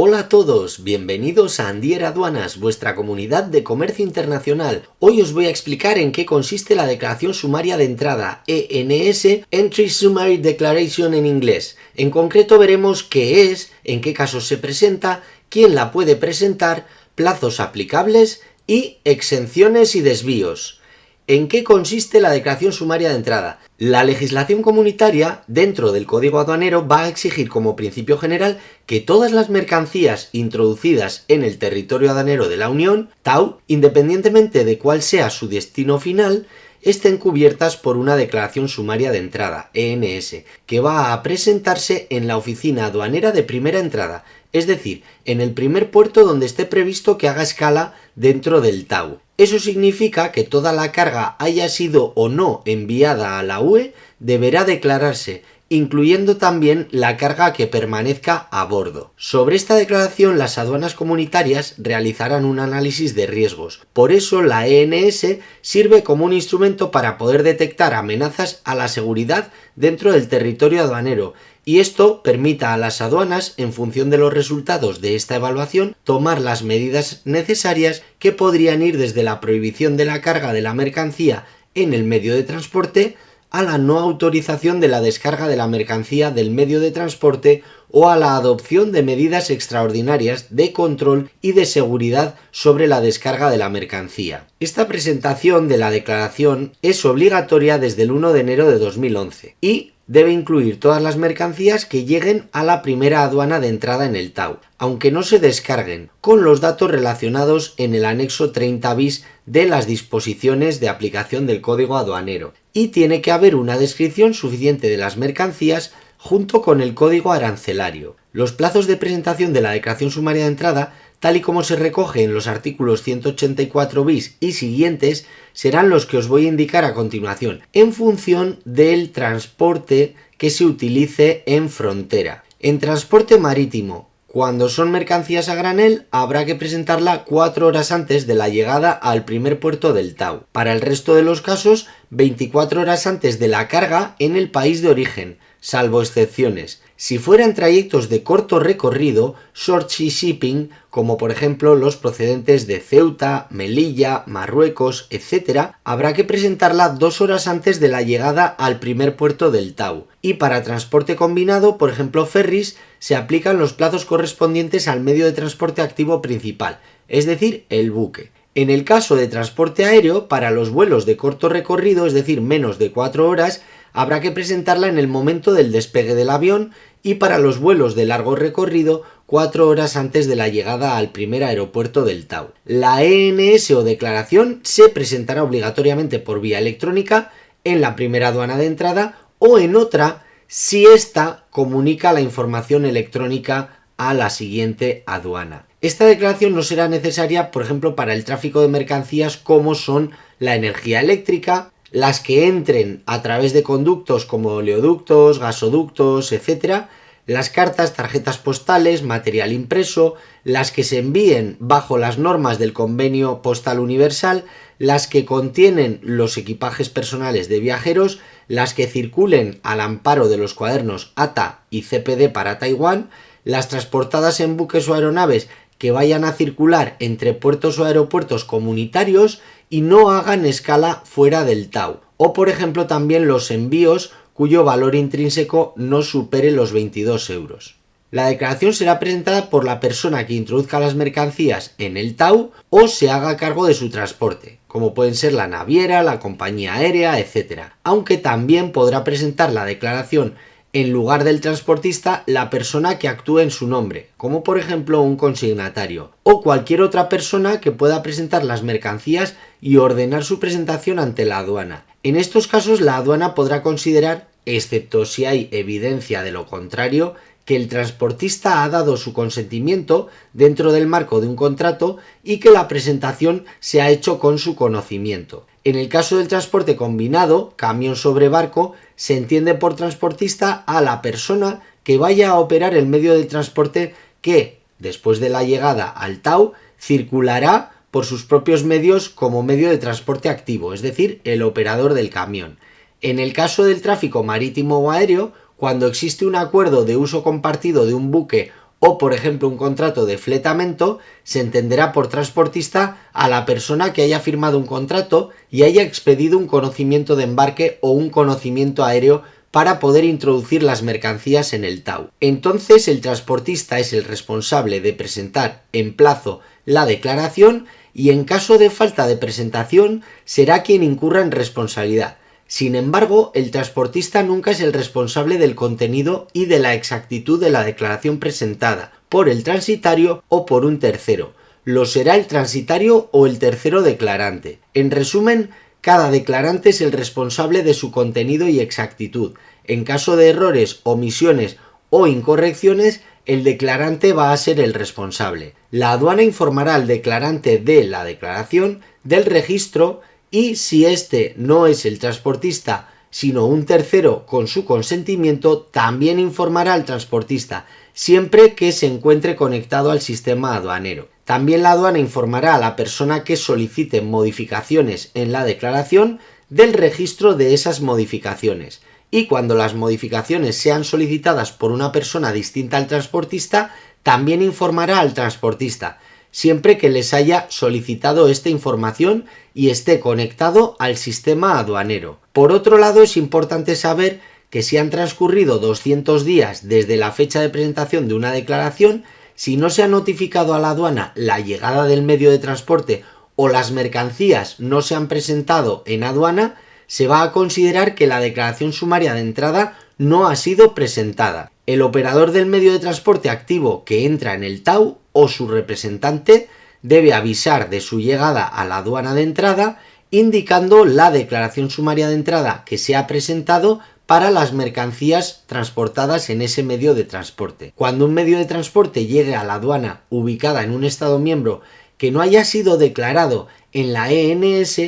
Hola a todos, bienvenidos a Andier Aduanas, vuestra comunidad de comercio internacional. Hoy os voy a explicar en qué consiste la declaración sumaria de entrada, ENS, Entry Summary Declaration en inglés. En concreto veremos qué es, en qué casos se presenta, quién la puede presentar, plazos aplicables y exenciones y desvíos. ¿En qué consiste la declaración sumaria de entrada? La legislación comunitaria, dentro del Código Aduanero, va a exigir como principio general que todas las mercancías introducidas en el territorio aduanero de la Unión, TAU, independientemente de cuál sea su destino final, estén cubiertas por una declaración sumaria de entrada, ENS, que va a presentarse en la oficina aduanera de primera entrada, es decir, en el primer puerto donde esté previsto que haga escala dentro del TAU. Eso significa que toda la carga haya sido o no enviada a la UE deberá declararse, incluyendo también la carga que permanezca a bordo. Sobre esta declaración, las aduanas comunitarias realizarán un análisis de riesgos. Por eso la ENS sirve como un instrumento para poder detectar amenazas a la seguridad dentro del territorio aduanero, y esto permita a las aduanas, en función de los resultados de esta evaluación, tomar las medidas necesarias que podrían ir desde la prohibición de la carga de la mercancía en el medio de transporte a la no autorización de la descarga de la mercancía del medio de transporte o a la adopción de medidas extraordinarias de control y de seguridad sobre la descarga de la mercancía. Esta presentación de la declaración es obligatoria desde el 1 de enero de 2011 y debe incluir todas las mercancías que lleguen a la primera aduana de entrada en el TAU, aunque no se descarguen, con los datos relacionados en el anexo 30 bis de las disposiciones de aplicación del Código Aduanero. Y tiene que haber una descripción suficiente de las mercancías junto con el código arancelario. Los plazos de presentación de la declaración sumaria de entrada, tal y como se recoge en los artículos 184 bis y siguientes, serán los que os voy a indicar a continuación, en función del transporte que se utilice en frontera. En transporte marítimo, cuando son mercancías a granel, habrá que presentarla 4 horas antes de la llegada al primer puerto del TAU. Para el resto de los casos, 24 horas antes de la carga en el país de origen, salvo excepciones. Si fueran trayectos de corto recorrido, short sea shipping, como por ejemplo los procedentes de Ceuta, Melilla, Marruecos, etc., habrá que presentarla 2 horas antes de la llegada al primer puerto del TAU. Y para transporte combinado, por ejemplo ferries, se aplican los plazos correspondientes al medio de transporte activo principal, es decir, el buque. En el caso de transporte aéreo, para los vuelos de corto recorrido, es decir, menos de 4 horas, habrá que presentarla en el momento del despegue del avión, y para los vuelos de largo recorrido 4 horas antes de la llegada al primer aeropuerto del TAU. La ENS o declaración se presentará obligatoriamente por vía electrónica en la primera aduana de entrada o en otra si ésta comunica la información electrónica a la siguiente aduana. Esta declaración no será necesaria, por ejemplo, para el tráfico de mercancías como son la energía eléctrica, las que entren a través de conductos como oleoductos, gasoductos, etc., las cartas, tarjetas postales, material impreso, las que se envíen bajo las normas del Convenio Postal Universal, las que contienen los equipajes personales de viajeros, las que circulen al amparo de los cuadernos ATA y CPD para Taiwán, las transportadas en buques o aeronaves que vayan a circular entre puertos o aeropuertos comunitarios y no hagan escala fuera del TAU. O por ejemplo también los envíos cuyo valor intrínseco no supere los 22 euros. La declaración será presentada por la persona que introduzca las mercancías en el TAU o se haga cargo de su transporte, como pueden ser la naviera, la compañía aérea, etc. Aunque también podrá presentar la declaración en lugar del transportista la persona que actúe en su nombre, como por ejemplo un consignatario, o cualquier otra persona que pueda presentar las mercancías y ordenar su presentación ante la aduana. En estos casos la aduana podrá considerar, excepto si hay evidencia de lo contrario, que el transportista ha dado su consentimiento dentro del marco de un contrato y que la presentación se ha hecho con su conocimiento. En el caso del transporte combinado, camión sobre barco, se entiende por transportista a la persona que vaya a operar el medio de transporte que, después de la llegada al TAU, circulará por sus propios medios como medio de transporte activo, es decir, el operador del camión. En el caso del tráfico marítimo o aéreo, cuando existe un acuerdo de uso compartido de un buque o por ejemplo un contrato de fletamento, se entenderá por transportista a la persona que haya firmado un contrato y haya expedido un conocimiento de embarque o un conocimiento aéreo para poder introducir las mercancías en el TAU. Entonces el transportista es el responsable de presentar en plazo la declaración y en caso de falta de presentación será quien incurra en responsabilidad. Sin embargo, el transportista nunca es el responsable del contenido y de la exactitud de la declaración presentada por el transitario o por un tercero. Lo será el transitario o el tercero declarante. En resumen, cada declarante es el responsable de su contenido y exactitud. En caso de errores, omisiones o incorrecciones, el declarante va a ser el responsable. La aduana informará al declarante de la declaración, del registro y si este no es el transportista, sino un tercero con su consentimiento, también informará al transportista, siempre que se encuentre conectado al sistema aduanero. También la aduana informará a la persona que solicite modificaciones en la declaración del registro de esas modificaciones. Y cuando las modificaciones sean solicitadas por una persona distinta al transportista, también informará al transportista, siempre que les haya solicitado esta información y esté conectado al sistema aduanero. Por otro lado, es importante saber que si han transcurrido 200 días desde la fecha de presentación de una declaración, si no se ha notificado a la aduana la llegada del medio de transporte o las mercancías no se han presentado en aduana, se va a considerar que la declaración sumaria de entrada no ha sido presentada. El operador del medio de transporte activo que entra en el TAU o su representante debe avisar de su llegada a la aduana de entrada indicando la declaración sumaria de entrada que se ha presentado para las mercancías transportadas en ese medio de transporte. Cuando un medio de transporte llegue a la aduana ubicada en un estado miembro que no haya sido declarado en la ENS,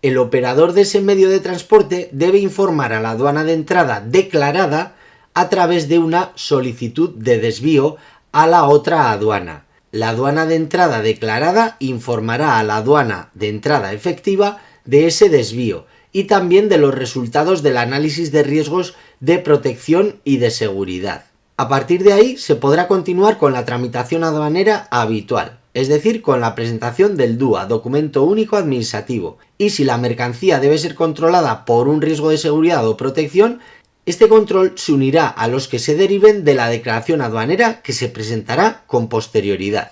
el operador de ese medio de transporte debe informar a la aduana de entrada declarada a través de una solicitud de desvío a la otra aduana. La aduana de entrada declarada informará a la aduana de entrada efectiva de ese desvío y también de los resultados del análisis de riesgos de protección y de seguridad. A partir de ahí se podrá continuar con la tramitación aduanera habitual, es decir, con la presentación del DUA, documento único administrativo, y si la mercancía debe ser controlada por un riesgo de seguridad o protección, este control se unirá a los que se deriven de la declaración aduanera que se presentará con posterioridad.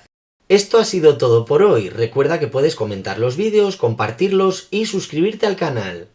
Esto ha sido todo por hoy. Recuerda que puedes comentar los vídeos, compartirlos y suscribirte al canal.